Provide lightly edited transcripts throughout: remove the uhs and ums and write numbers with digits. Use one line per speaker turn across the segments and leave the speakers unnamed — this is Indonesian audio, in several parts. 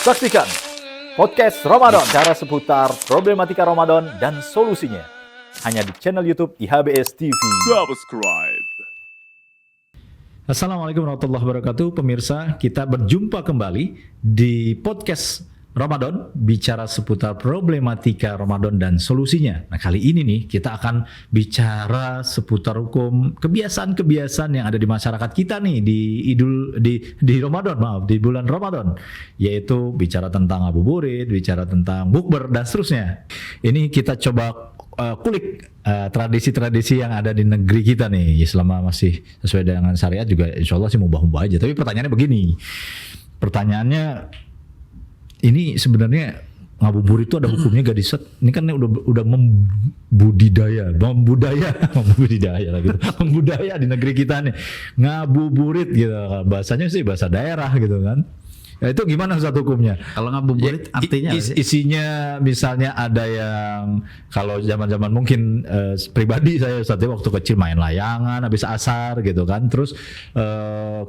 Saksikan podcast Ramadan, cara seputar problematika Ramadan dan solusinya. Hanya di channel YouTube IHBS TV.
Subscribe.
Assalamualaikum warahmatullahi wabarakatuh. Pemirsa, kita berjumpa kembali di podcast Ramadan, bicara seputar problematika Ramadan dan solusinya. Nah, kali ini nih kita akan bicara seputar hukum kebiasaan-kebiasaan yang ada di masyarakat kita nih di Ramadan, di bulan Ramadan, yaitu bicara tentang ngabuburit, bicara tentang bukber dan seterusnya. Ini kita coba kulik tradisi-tradisi yang ada di negeri kita nih, selama masih sesuai dengan syariat juga insya Allah sih mubah-mubah aja. Tapi pertanyaannya begini, ini sebenarnya ngabuburit itu ada hukumnya gak diset? Ini kan udah membudidaya di negeri kita nih, ngabuburit gitu, bahasanya sih bahasa daerah gitu kan. Ya, itu gimana Ustaz hukumnya?
Kalau ngabuburit artinya
isinya misalnya ada yang kalau zaman-zaman mungkin pribadi saya Ustaz waktu kecil main layangan habis asar gitu kan. Terus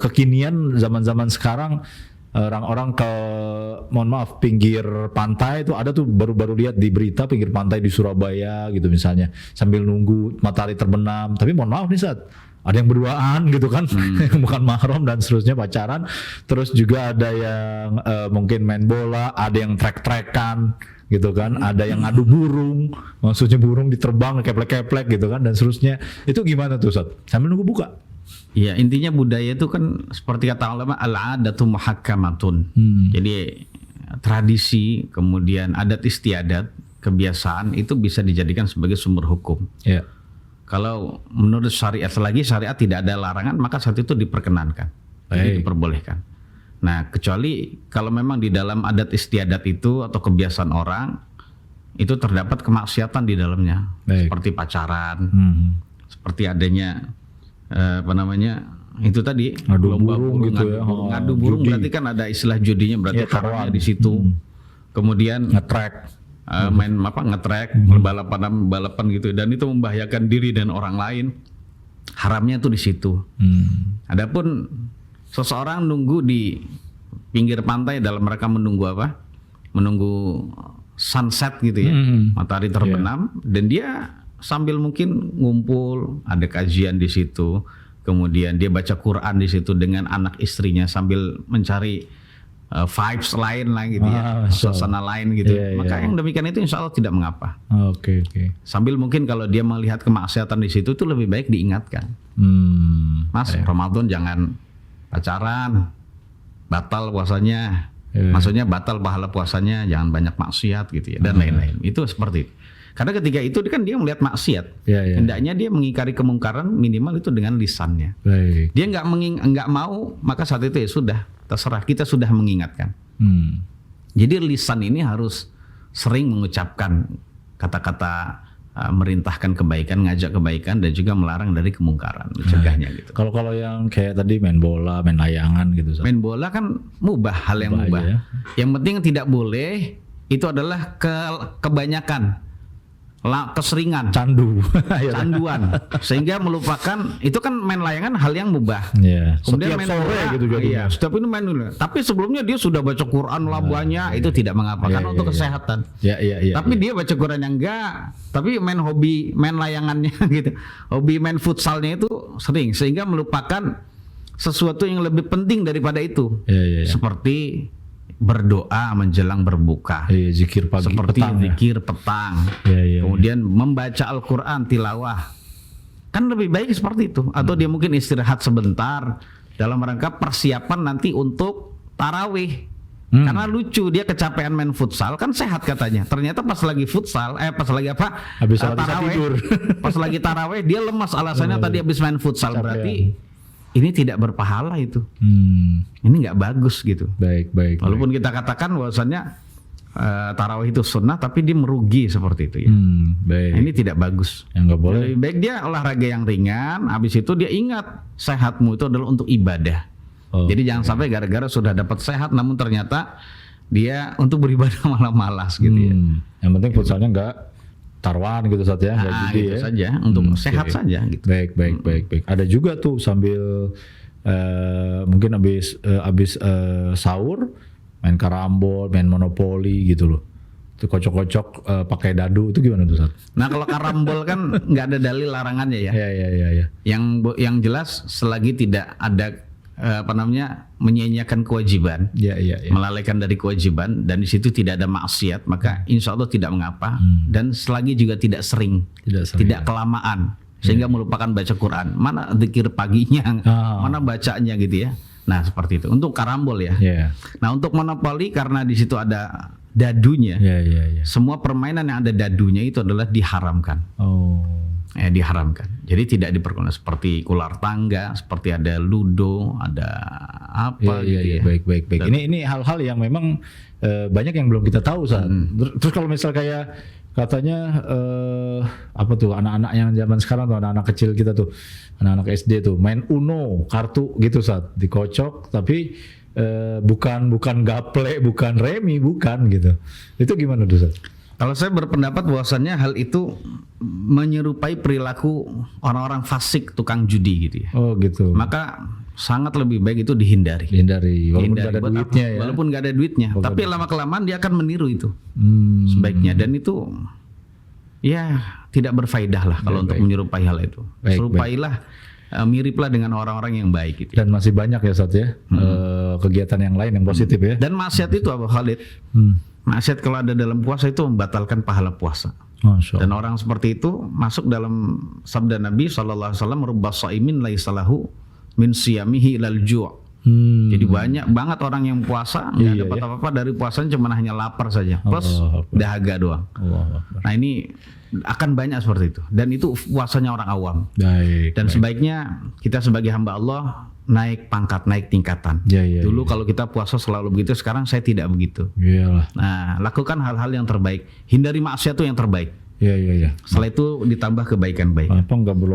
kekinian zaman-zaman sekarang orang-orang ke pinggir pantai itu ada tuh, baru lihat di berita pinggir pantai di Surabaya gitu misalnya, sambil nunggu matahari terbenam. Tapi mohon maaf nih Ustaz, ada yang berduaan gitu kan, bukan mahram dan seterusnya, pacaran. Terus juga ada yang mungkin main bola, ada yang trek-trekan gitu kan, ada yang ngadu burung, maksudnya burung diterbang keplek-keplek gitu kan dan seterusnya. Itu gimana tuh Ustaz? Sambil nunggu buka.
Ya, intinya budaya itu kan seperti kata ulama, al-adatu muhakkamatun. Jadi tradisi, kemudian adat istiadat, kebiasaan itu bisa dijadikan sebagai sumber hukum.
Ya.
Kalau menurut syariat tidak ada larangan, maka saat itu diperkenankan, jadi diperbolehkan. Nah, kecuali kalau memang di dalam adat istiadat itu atau kebiasaan orang itu terdapat kemaksiatan di dalamnya, seperti pacaran, seperti adanya itu tadi
ngadu burung gitu ya.
Ngadu burung berarti kan ada istilah judinya, berarti haramnya di situ. Kemudian ngetrek, ngetrek, balapan gitu, dan itu membahayakan diri dan orang lain. Haramnya tuh di situ. Adapun seseorang nunggu di pinggir pantai dalam mereka menunggu apa? Menunggu sunset gitu ya, matahari terbenam, dan dia sambil mungkin ngumpul, ada kajian di situ, kemudian dia baca Quran di situ dengan anak istrinya sambil mencari vibes lain lah gitu ya, suasana lain gitu. Maka yang demikian itu insya Allah tidak mengapa.
Oke.
Sambil mungkin kalau dia melihat kemaksiatan di situ itu lebih baik diingatkan. Mas, Ramadan jangan pacaran, batal puasanya. Maksudnya batal pahala puasanya, jangan banyak maksiat gitu ya, dan lain-lain. Itu seperti itu. Karena ketika itu kan dia melihat maksiat, hendaknya dia mengingkari kemungkaran minimal itu dengan lisannya. Dia nggak mau, maka saat itu ya sudah, terserah, kita sudah mengingatkan. Jadi lisan ini harus sering mengucapkan kata-kata merintahkan kebaikan, ngajak kebaikan, dan juga melarang dari kemungkaran, mencegahnya gitu.
Kalau yang kayak tadi main bola, main layangan gitu.
Main bola kan mubah, hal yang mubah. Ya. Yang penting tidak boleh itu adalah kebanyakan. Keseringan, canduan, sehingga melupakan. Itu kan main layangan hal yang mubah. Kemudian
setiap
main
sore
bola,
gitu jadinya.
Setiap itu main dulu. Tapi sebelumnya dia sudah baca Quran banyak, itu tidak mengapa, karena untuk kesehatan. Tapi dia baca Quran yang enggak, tapi main hobi, main layangannya gitu, hobi main futsalnya itu sering, sehingga melupakan sesuatu yang lebih penting daripada itu. Seperti berdoa menjelang berbuka,
zikir pagi,
seperti
petang,
zikir petang, kemudian membaca Al-Quran tilawah, kan lebih baik seperti itu. Atau dia mungkin istirahat sebentar dalam rangka persiapan nanti untuk tarawih. Karena lucu, dia kecapean main futsal, kan sehat katanya. Ternyata pas lagi futsal, pas lagi
habis
tarawih, pas lagi tarawih dia lemas, alasannya tadi habis main futsal. Berarti ini tidak berpahala itu. Ini nggak bagus gitu.
Baik.
Walaupun kita katakan bahwasannya tarawih itu sunnah, tapi dia merugi seperti itu ya. Ini tidak bagus.
Yang nggak boleh.
Lebih baik dia olahraga yang ringan, habis itu dia ingat sehatmu itu adalah untuk ibadah. Jadi jangan sampai gara-gara sudah dapat sehat, namun ternyata dia untuk beribadah malah malas gitu ya.
Yang penting futsalnya nggak taruhan gitu saja ya,
gitu ya. Saja untuk sehat saja gitu.
Baik. Ada juga tuh sambil Mungkin habis sahur main karambol, main monopoli gitu loh. Itu kocok-kocok pakai dadu, itu gimana tuh, Ustaz?
Nah kalau karambol kan nggak ada dalil larangannya ya.
Iya.
Yang jelas selagi tidak ada menyia-nyiakan kewajiban, melalaikan dari kewajiban, dan di situ tidak ada maksiat, maka insya Allah tidak mengapa. Dan selagi juga tidak sering, tidak kelamaan, sehingga melupakan baca Quran. Mana zikir paginya, mana bacanya gitu ya. Nah seperti itu untuk karambol ya. Nah untuk monopoli karena di situ ada dadunya, semua permainan yang ada dadunya itu adalah diharamkan. Diharamkan. Jadi tidak dipergunakan seperti ular tangga, seperti ada ludo, ada apa gitu ya.
Baik. Ini hal-hal yang memang banyak yang belum kita tahu, Ustaz. Terus kalau misal kayak katanya apa tuh anak-anak yang zaman sekarang tuh, anak-anak kecil kita tuh, anak-anak SD tuh main Uno, kartu gitu, Ustaz, dikocok tapi bukan gaple, bukan remi, bukan gitu. Itu gimana tuh, Ustaz?
Kalau saya berpendapat bahwasannya hal itu menyerupai perilaku orang-orang fasik tukang judi gitu ya.
Oh gitu.
Maka sangat lebih baik itu dihindari.
Walaupun nggak ada duitnya ya.
Walaupun nggak ada duitnya, tapi lama-kelamaan dia akan meniru itu. Sebaiknya, dan itu ya tidak berfaedah lah kalau untuk menyerupai hal itu. Serupailah, miriplah dengan orang-orang yang baik gitu.
Dan masih banyak ya, Ustaz ya, kegiatan yang lain yang positif ya.
Dan maksiat itu apa, Khalid? Maksiat kalau ada dalam puasa itu membatalkan pahala puasa. Dan orang seperti itu masuk dalam sabda Nabi SAW, rubba shaimin laisa lahu min siyamihi ilal ju'. Jadi banyak banget orang yang puasa nggak dapat apa-apa dari puasanya, cuma hanya lapar saja, plus dahaga doang. Nah ini akan banyak seperti itu, dan itu puasanya orang awam. Dan sebaiknya kita sebagai hamba Allah naik pangkat, naik tingkatan. Dulu kalau kita puasa selalu begitu, sekarang saya tidak begitu. Nah, lakukan hal-hal yang terbaik, hindari maksiat itu yang terbaik. Setelah itu ditambah kebaikan-baikan.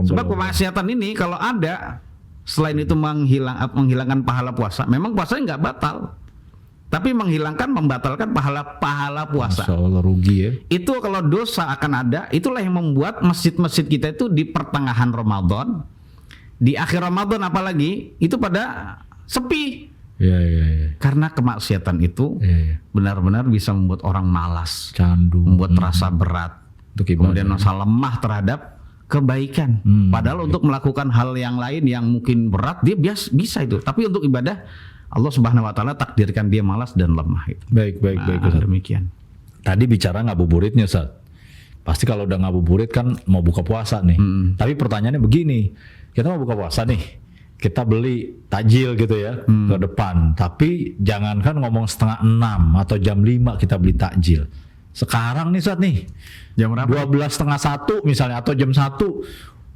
Sebab kemaksiatan ini kalau ada, selain itu menghilangkan pahala puasa, memang puasanya nggak batal, tapi membatalkan pahala puasa.
Masya Allah, rugi ya.
Itu kalau dosa akan ada, itulah yang membuat masjid-masjid kita itu di pertengahan Ramadan, di akhir Ramadan apalagi, itu pada sepi. Karena kemaksiatan itu benar-benar bisa membuat orang malas,
candu,
membuat rasa berat, kemudian rasa lemah terhadap kebaikan. Padahal untuk melakukan hal yang lain yang mungkin berat dia bisa itu, tapi untuk ibadah Allah Subhanahu wa taala takdirkan dia malas dan lemah itu.
Baik.
Demikian.
Tadi bicara ngabuburitnya, Ustaz. Pasti kalau udah ngabuburit kan mau buka puasa nih. Tapi pertanyaannya begini, kita mau buka puasa nih, kita beli takjil gitu ya ke depan. Tapi jangankan ngomong 5:30 atau jam 5 kita beli takjil. Sekarang nih, Ustaz nih,
jam berapa?
12:30 misalnya atau jam 1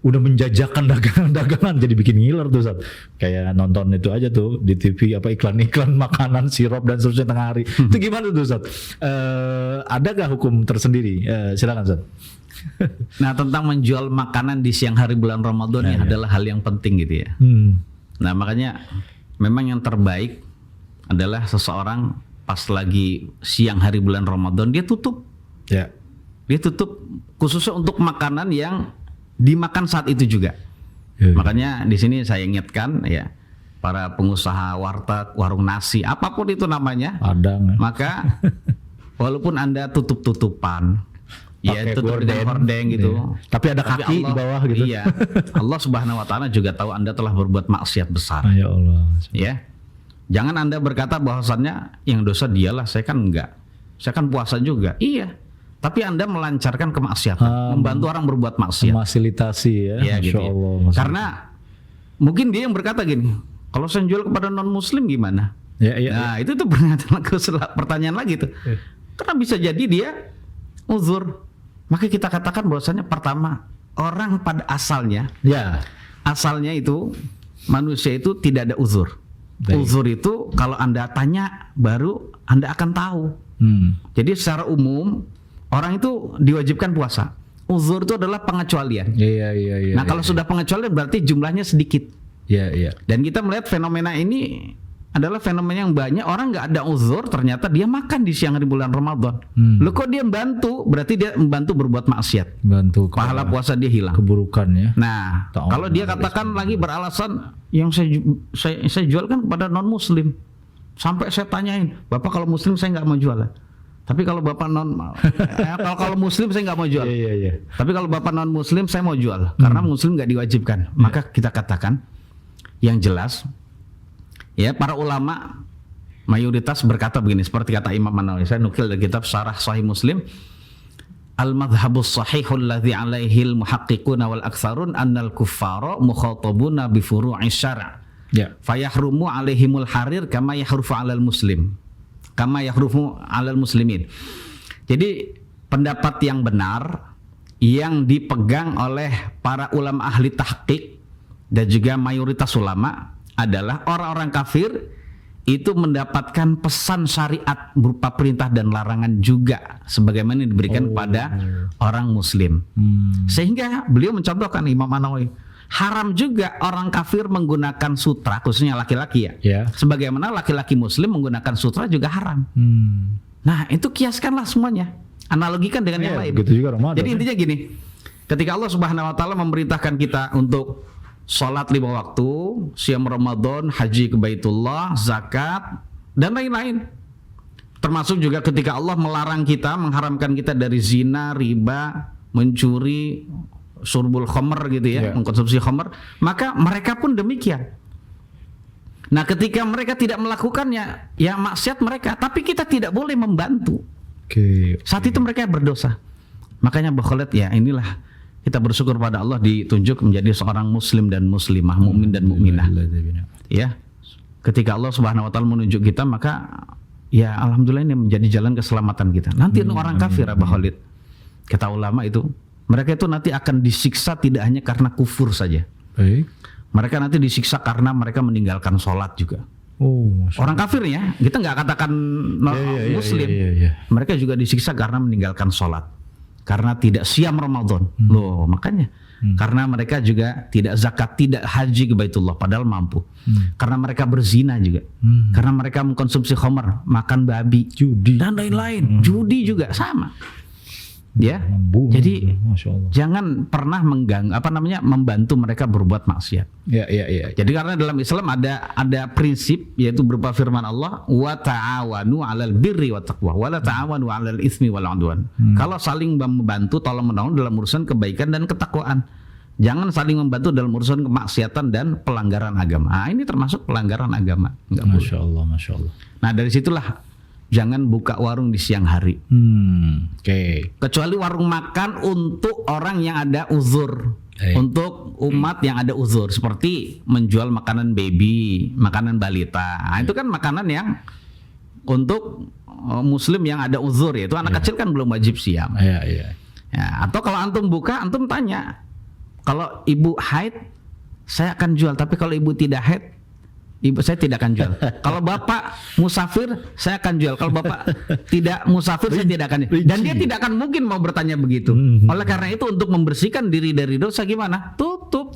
udah menjajakan dagangan-dagangan, jadi bikin ngiler tuh, Ustaz. Kayak nonton itu aja tuh di TV, apa iklan-iklan makanan, sirup dan seterusnya tengah hari. Itu gimana tuh, Ustaz? Adakah hukum tersendiri? Silakan, Ustaz.
Nah, tentang menjual makanan di siang hari bulan Ramadan ini adalah hal yang penting gitu ya. Nah, makanya memang yang terbaik adalah seseorang pas lagi siang hari bulan Ramadan dia tutup. Dia tutup khususnya untuk makanan yang dimakan saat itu juga. Makanya di sini saya ingatkan ya, para pengusaha warteg, warung nasi, apapun itu namanya,
Padang.
Maka walaupun Anda tutup-tutupan, ya tutup dengan hordeng gitu,
tapi ada kaki
Allah,
di bawah gitu.
Iya, Allah Subhanahu wa taala juga tahu Anda telah berbuat maksiat besar.
Ya Allah.
Ya. Jangan Anda berkata bahwasannya yang dosa dialah, saya kan enggak. Saya kan puasa juga. Iya. Tapi Anda melancarkan kemaksiatan, membantu orang berbuat maksiat.
Fasilitasi ya.
Ya
Masya
gitu
Allah.
ya. Karena mungkin dia yang berkata gini, kalau saya jual kepada non muslim gimana? Nah, itu tuh pertanyaan lagi tuh. Karena bisa jadi dia uzur. Maka kita katakan bahwasanya pertama, orang pada asalnya, asalnya itu manusia itu tidak ada uzur. Uzur itu kalau Anda tanya baru Anda akan tahu. Jadi secara umum orang itu diwajibkan puasa. Uzur itu adalah pengecualian. Nah, kalau sudah pengecualian berarti jumlahnya sedikit. Dan kita melihat fenomena ini adalah fenomena yang banyak orang nggak ada uzur, ternyata dia makan di siang hari bulan Ramadan. Loh kok dia bantu? Berarti dia membantu berbuat maksiat.
Bantu
Pahala puasa dia hilang.
keburukan ya.
Nah, kalau dia katakan lagi beralasan yang saya jualkan kepada non muslim, sampai saya tanyain, Bapak kalau muslim saya nggak mau jual. Tapi kalau Bapak kalau muslim saya nggak mau jual.
Iya.
Tapi kalau Bapak non muslim saya mau jual karena muslim nggak diwajibkan. Maka kita katakan yang jelas, ya para ulama mayoritas berkata begini, seperti kata Imam An-Nawawi. Saya nukil dari kitab Syarah Sahih Muslim. Al-madhhabus sahihul ladzi alaihil muhaqqiquna wal aktsarun annal kuffara mukhatabuna bi furu'is syara'.
Ya.
Fayahrumu alaihimul harir kama yahrufu 'alal muslim. Kama yahrufu 'alal muslimin. Jadi pendapat yang benar yang dipegang oleh para ulama ahli tahqiq dan juga mayoritas ulama adalah orang-orang kafir itu mendapatkan pesan syariat berupa perintah dan larangan juga sebagaimana diberikan kepada orang muslim. Sehingga beliau mencontohkan Imam An-Nawawi, haram juga orang kafir menggunakan sutra, khususnya laki-laki ya. Sebagaimana laki-laki muslim menggunakan sutra juga haram. Nah, itu kiaskanlah semuanya. Analogikan dengan yang lain.
Begitu juga Ramadan.
Jadi intinya gini, ketika Allah Subhanahu wa taala memerintahkan kita untuk sholat 5 waktu, siam Ramadan, haji ke Baitullah, zakat, dan lain-lain. Termasuk juga ketika Allah melarang kita, mengharamkan kita dari zina, riba, mencuri, surbul khamr gitu ya, mengkonsumsi khamr, maka mereka pun demikian. Nah, ketika mereka tidak melakukannya, ya maksiat mereka, tapi kita tidak boleh membantu. Saat itu mereka berdosa. Makanya Khalid, ya inilah kita bersyukur pada Allah ditunjuk menjadi seorang muslim dan muslimah, mukmin dan mukminah. Ya. Ketika Allah Subhanahu wa taala menunjuk kita, maka ya alhamdulillah ini menjadi jalan keselamatan kita. Nanti orang kafir Khalid, kata ulama itu, mereka itu nanti akan disiksa tidak hanya karena kufur saja. Mereka nanti disiksa karena mereka meninggalkan sholat juga. Orang kafirnya, kita nggak katakan muslim. Mereka juga disiksa karena meninggalkan sholat. Karena tidak siam Ramadan. Loh, makanya karena mereka juga tidak zakat, tidak haji ke Baitullah padahal mampu. Karena mereka berzina juga. Karena mereka mengkonsumsi khamar, makan babi, judi dan lain-lain. Judi juga sama. Ya. Jadi jangan pernah membantu mereka berbuat maksiat.
Ya.
Jadi karena dalam Islam ada prinsip yaitu berupa firman Allah, wa ta'awanu 'alal birri wat taqwa wa la ta'awanu 'alal itsmi wal 'udwan. Kalau saling membantu, tolong menolong dalam urusan kebaikan dan ketakwaan. Jangan saling membantu dalam urusan kemaksiatan dan pelanggaran agama. Ini termasuk pelanggaran agama.
Masya Allah.
Nah, dari situlah jangan buka warung di siang hari. Kecuali warung makan untuk orang yang ada uzur. Untuk umat yang ada uzur, seperti menjual makanan baby, makanan balita. Nah, itu kan makanan yang untuk muslim yang ada uzur, yaitu anak kecil kan belum wajib siam. Ya, atau kalau antum buka, antum tanya, kalau ibu haid saya akan jual, tapi kalau ibu tidak haid, ibu saya tidak akan jual. Kalau bapak musafir, saya akan jual. Kalau bapak tidak musafir, saya tidak akan jual. Dan dia tidak akan mungkin mau bertanya begitu. Oleh karena itu, untuk membersihkan diri dari dosa gimana? Tutup.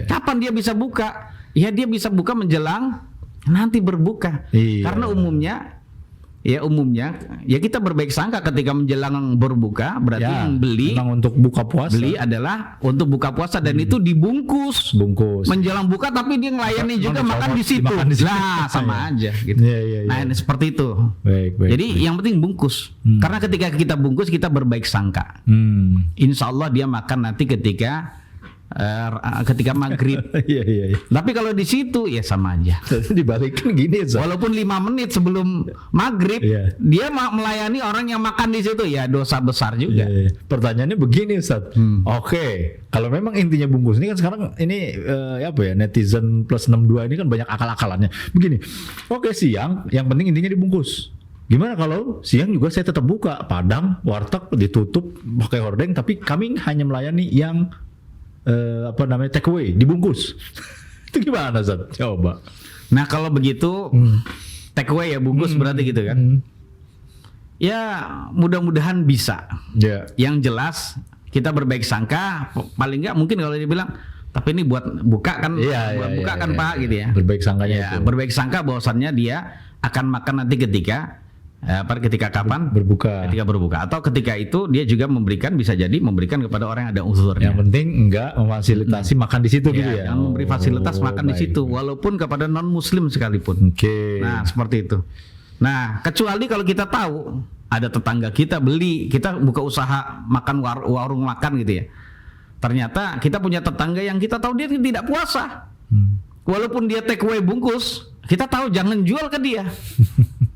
Kapan dia bisa buka? Ya dia bisa buka menjelang nanti berbuka. Karena umumnya ya kita berbaik sangka ketika menjelang berbuka, berarti yang beli
memang untuk buka puasa.
Beli adalah untuk buka puasa dan itu dibungkus. Menjelang buka tapi dia ngelayani juga makan di situ. Lah sama aja gitu. Nah, ini seperti itu. Jadi yang penting bungkus. Karena ketika kita bungkus kita berbaik sangka. Insya Allah dia makan nanti ketika maghrib. Tapi kalau di situ ya sama aja.
Dibalikin gini, Zat.
Walaupun 5 menit sebelum maghrib dia melayani orang yang makan di situ, ya dosa besar juga.
Pertanyaannya begini, Ustaz. Oke, kalau memang intinya bungkus ini kan sekarang ini netizen plus 62 ini kan banyak akal-akalannya. Begini. Oke, siang yang penting intinya dibungkus. Gimana kalau siang juga saya tetap buka, Padang, warteg ditutup pakai hordeng, tapi kami hanya melayani yang take away, dibungkus. Itu gimana, Zat? Coba.
Nah, kalau begitu take away ya bungkus berarti gitu kan. Ya, mudah-mudahan bisa. Yang jelas kita berbaik sangka, paling enggak mungkin kalau dia bilang, tapi ini buat buka kan, buat buka kan Pak gitu ya.
Berbaik sangkanya itu.
Berbaik sangka bahwasannya dia akan makan nanti ketika kapan?
Berbuka.
Ketika berbuka, atau ketika itu dia juga bisa jadi memberikan kepada orang yang ada uzurnya.
Yang penting enggak memfasilitasi makan di situ gitu ya.
Jangan memberi fasilitas makan di situ, walaupun kepada non muslim sekalipun.
Oke.
Nah, seperti itu. Nah, kecuali kalau kita tahu ada tetangga kita kita buka usaha makan warung makan gitu ya. Ternyata kita punya tetangga yang kita tahu dia tidak puasa. Walaupun dia take away bungkus, kita tahu jangan jual ke dia.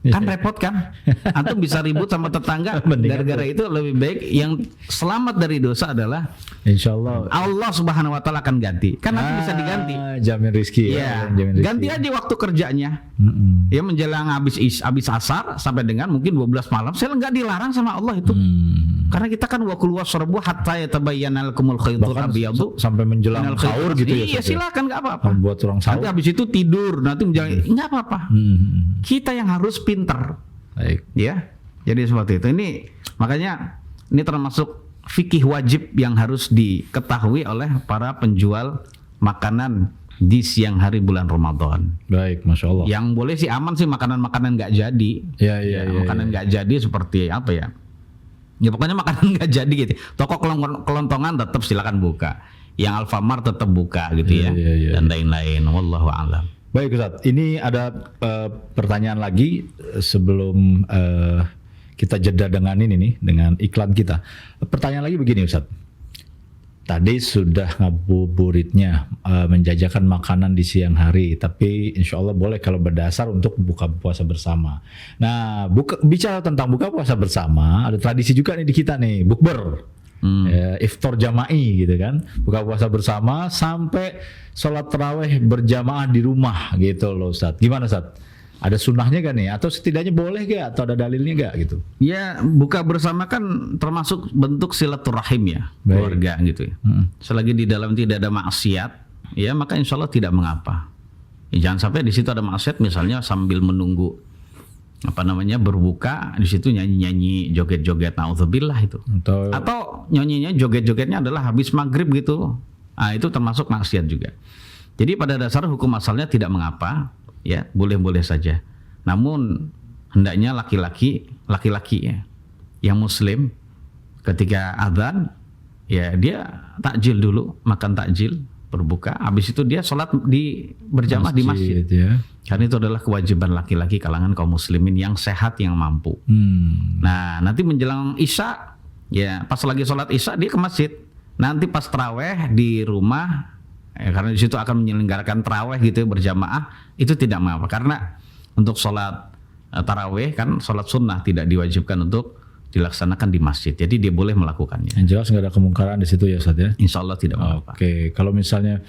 Kan repot kan? Antum bisa ribut sama tetangga gara-gara itu. Lebih baik yang selamat dari dosa adalah
insyaallah
Allah Subhanahu wa taala akan ganti. Kan nanti bisa diganti.
Jamin rezeki ya. Jamin rezeki.
Ganti aja waktu kerjanya. Ya menjelang habis asar sampai dengan mungkin 12 malam, saya enggak dilarang sama Allah itu. Karena kita kan wa kul wasrabu hatta yatabayyana lakumul khaytul abyadu
sampai menjelang sahur gitu ya.
Iya, silakan enggak apa-apa.
Buat orang sahur.
Nanti habis itu tidur, nanti menjelang enggak apa-apa. Kita yang harus pintar.
Baik.
Ya. Jadi seperti itu. Ini makanya ini termasuk fikih wajib yang harus diketahui oleh para penjual makanan di siang hari bulan Ramadan.
Baik, Masya Allah.
Yang boleh sih aman sih makanan-makanan nggak jadi. Makanan nggak jadi seperti apa ya? Ya pokoknya makanan nggak jadi gitu. Toko kelontongan tetap silakan buka. Yang Alfamart tetap buka gitu ya. Dan lain-lain. Wallahu a'lam.
Baik Ustaz, ini ada pertanyaan lagi sebelum kita jeda dengan ini nih, dengan iklan kita. Pertanyaan lagi begini Ustaz. Tadi sudah ngabuburitnya menjajakan makanan di siang hari, tapi insya Allah boleh kalau berdasar untuk buka puasa bersama. Nah, bicara tentang buka puasa bersama, ada tradisi juga nih di kita nih, bukber. Iftar jama'i gitu kan, buka puasa bersama sampai sholat tarawih berjamaah di rumah gitu loh Ustaz. Gimana Ustaz? Ada sunnahnya gak nih? Atau setidaknya boleh gak? Atau ada dalilnya gak gitu?
Ya buka bersama kan termasuk bentuk silaturahim ya. Baik. Keluarga gitu ya. Selagi di dalam tidak ada maksiat, ya maka insya Allah tidak mengapa. Ya, jangan sampai di situ ada maksiat, misalnya sambil menunggu berbuka di situ nyanyi-nyanyi, joget-joget, naudzubillah itu. Atau nyanyinya joget-jogetnya adalah habis maghrib gitu. Nah, itu termasuk maksiat juga. Jadi pada dasar hukum asalnya tidak mengapa, ya boleh-boleh saja. Namun hendaknya laki-laki ya, yang muslim ketika adzan ya dia takjil dulu, makan takjil, berbuka, habis itu dia sholat berjamaah di masjid. Ya. Karena itu adalah kewajiban laki-laki kalangan kaum muslimin yang sehat, yang mampu. Nah, nanti menjelang isya, ya pas lagi sholat isya dia ke masjid. Nanti pas taraweh di rumah, karena di situ akan menyelenggarakan taraweh gitu ya, berjamaah, itu tidak mengapa. Karena untuk sholat taraweh kan sholat sunnah, tidak diwajibkan untuk dilaksanakan di masjid. Jadi dia boleh melakukannya.
Yang jelas nggak ada kemungkaran di situ ya Ustaz ya.
Insya Allah tidak mengapa.
Oke, kalau misalnya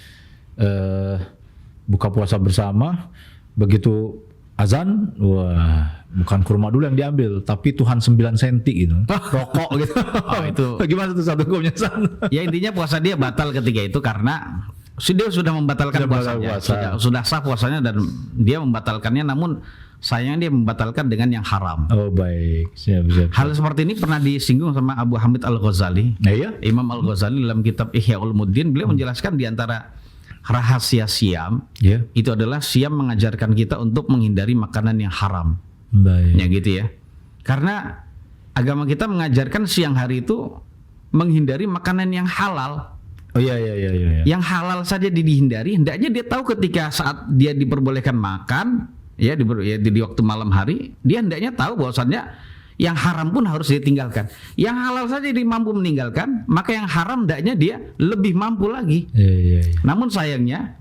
buka puasa bersama, begitu azan, wah bukan kurma dulu yang diambil, tapi Tuhan 9 cm gitu, rokok gitu.
Itu
gimana tuh satu hukumnya?
Ya intinya puasa dia batal ketika itu karena dia sudah membatalkan puasanya, sudah sah puasanya dan dia membatalkannya, namun sayang dia membatalkan dengan yang haram.
Oh baik, siap.
Hal seperti ini pernah disinggung sama Abu Hamid Al-Ghazali.
Iya? Imam
Al-Ghazali dalam kitab Ihya Ulumuddin, beliau menjelaskan di antara rahasia siam itu adalah siam mengajarkan kita untuk menghindari makanan yang haram.
Baik.
Ya gitu ya. Karena agama kita mengajarkan siang hari itu menghindari makanan yang halal.
Oh iya.
Yang halal saja dihindari, hendaknya dia tahu ketika saat dia diperbolehkan makan, ya di waktu malam hari, dia hendaknya tahu bahwasannya yang haram pun harus ditinggalkan. Yang halal saja dia mampu meninggalkan, maka yang haram hendaknya dia lebih mampu lagi.
Iya.
Namun sayangnya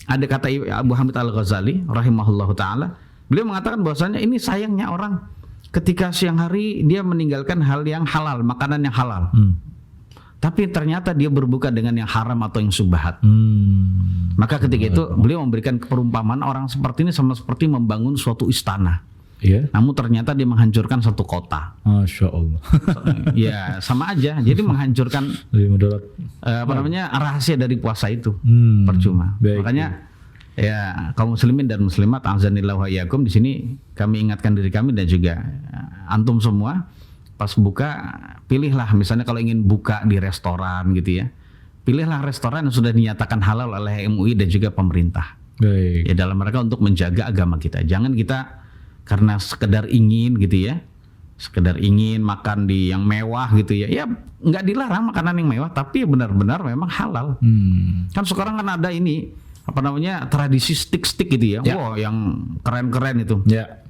ada kata Abu Hamid Al-Ghazali rahimahullahu taala, beliau mengatakan bahwasannya ini sayangnya orang ketika siang hari dia meninggalkan hal yang halal, makanan yang halal. Tapi ternyata dia berbuka dengan yang haram atau yang subhat. Maka ketika itu beliau memberikan perumpamaan orang seperti ini sama seperti membangun suatu istana.
Iya.
Namun ternyata dia menghancurkan satu kota.
Masya Allah.
Ya sama aja. Jadi menghancurkan rahasia dari puasa itu. Percuma.
Baik.
Makanya ya kaum muslimin dan muslimat azanillahu wa iyyakum, di sini kami ingatkan diri kami dan juga antum semua, pas buka pilihlah, misalnya kalau ingin buka di restoran gitu ya, pilihlah restoran yang sudah dinyatakan halal oleh MUI dan juga pemerintah.
Baik.
Ya dalam mereka untuk menjaga agama kita. Jangan kita karena sekedar ingin gitu ya, sekedar ingin makan di yang mewah gitu ya. Ya nggak dilarang makanan yang mewah, tapi benar-benar memang halal. Kan sekarang kan ada ini apa namanya tradisi stick-stick gitu ya.
Ya.
Wah yang keren-keren itu.
Ya.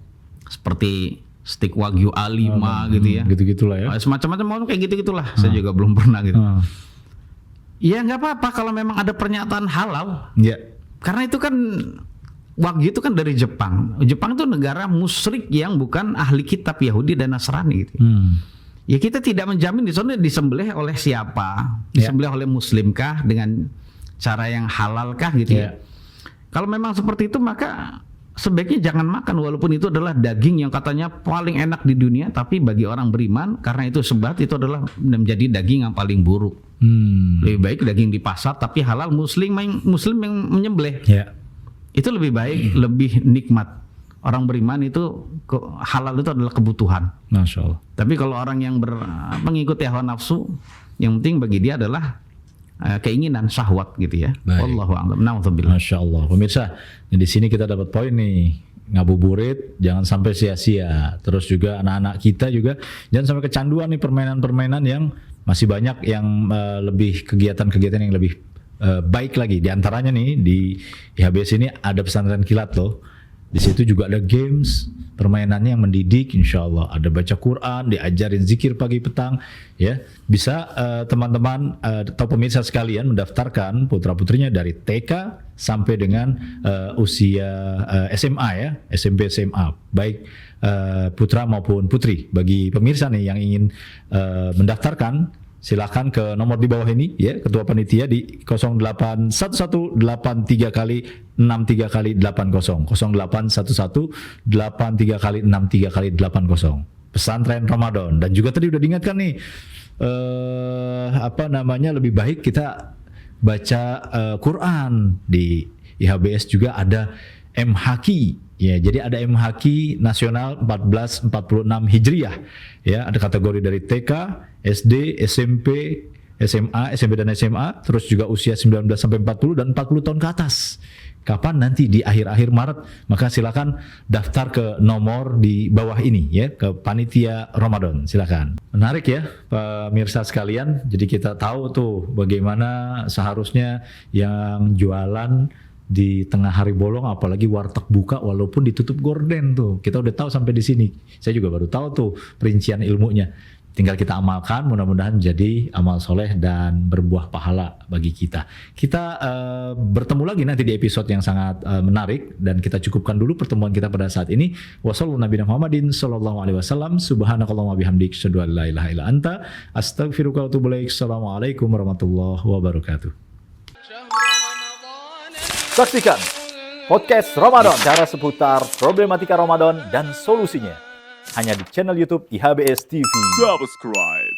Seperti stick Wagyu A5 gitu ya.
Gitu-gitulah ya.
Semacam-macam kayak gitu-gitulah. Saya juga belum pernah gitu. Ya nggak apa-apa kalau memang ada pernyataan halal.
Ya.
Karena itu kan Wagyu itu kan dari Jepang. Jepang itu negara musyrik yang bukan ahli kitab Yahudi dan Nasrani gitu. Ya kita tidak menjamin di sana disembelih oleh siapa, disembelih oleh muslimkah dengan cara yang halalkah gitu ya. Kalau memang seperti itu maka sebaiknya jangan makan walaupun itu adalah daging yang katanya paling enak di dunia, tapi bagi orang beriman karena itu sebat itu adalah menjadi daging yang paling buruk. Lebih baik daging di pasar tapi halal muslim yang menyembelih.
Ya.
Itu lebih baik, lebih nikmat. Orang beriman itu halal itu adalah kebutuhan.
Masya Allah.
Tapi kalau orang yang mengikuti hawa nafsu, yang penting bagi dia adalah keinginan syahwat gitu ya.
Baik.
Wallahu a'lam. Na'udzubillah.
Masya Allah. Pemirsa, di sini kita dapat poin nih. Ngabuburit jangan sampai sia-sia. Terus juga anak-anak kita juga jangan sampai kecanduan nih permainan-permainan yang masih banyak yang lebih kegiatan-kegiatan yang lebih baik lagi. Di antaranya nih di IHBS ini ada pesantren kilat loh. Di situ juga ada games, permainannya yang mendidik, insya Allah. Ada baca Quran, diajarin zikir pagi petang, ya. Bisa teman-teman atau pemirsa sekalian mendaftarkan putra-putrinya dari TK sampai dengan usia SMA ya, SMP SMA, baik putra maupun putri. Bagi pemirsa nih yang ingin mendaftarkan, silakan ke nomor di bawah ini ya, ketua panitia di 081183 kali 63 kali 80 081183 kali 63 kali 80 pesantren Ramadan. Dan juga tadi udah diingatkan nih lebih baik kita baca Quran. Di IHBS juga ada MHQ. Ya, jadi ada MHQ nasional 1446 Hijriah. Ya, ada kategori dari TK, SD, SMP, SMA, SMP dan SMA, terus juga usia 19 sampai 40 dan 40 tahun ke atas. Kapan nanti di akhir-akhir Maret, maka silakan daftar ke nomor di bawah ini ya, ke panitia Ramadan. Silakan. Menarik ya, pemirsa sekalian. Jadi kita tahu tuh bagaimana seharusnya yang jualan di tengah hari bolong, apalagi warteg buka walaupun ditutup gorden tuh. Kita udah tahu sampai di sini. Saya juga baru tahu tuh perincian ilmunya. Tinggal kita amalkan, mudah-mudahan jadi amal soleh dan berbuah pahala bagi kita. Kita bertemu lagi nanti di episode yang sangat menarik, dan kita cukupkan dulu pertemuan kita pada saat ini. Wassalamualaikum subhanakallahumma bihamdik, asyhadu an la ilaha illa anta, astaghfiruka wa atubu ilaik. Assalamualaikum warahmatullahi wabarakatuh.
Saksikan podcast Ramadan, cara seputar problematika Ramadan dan solusinya. Hanya di channel YouTube IHBS TV.
Subscribe.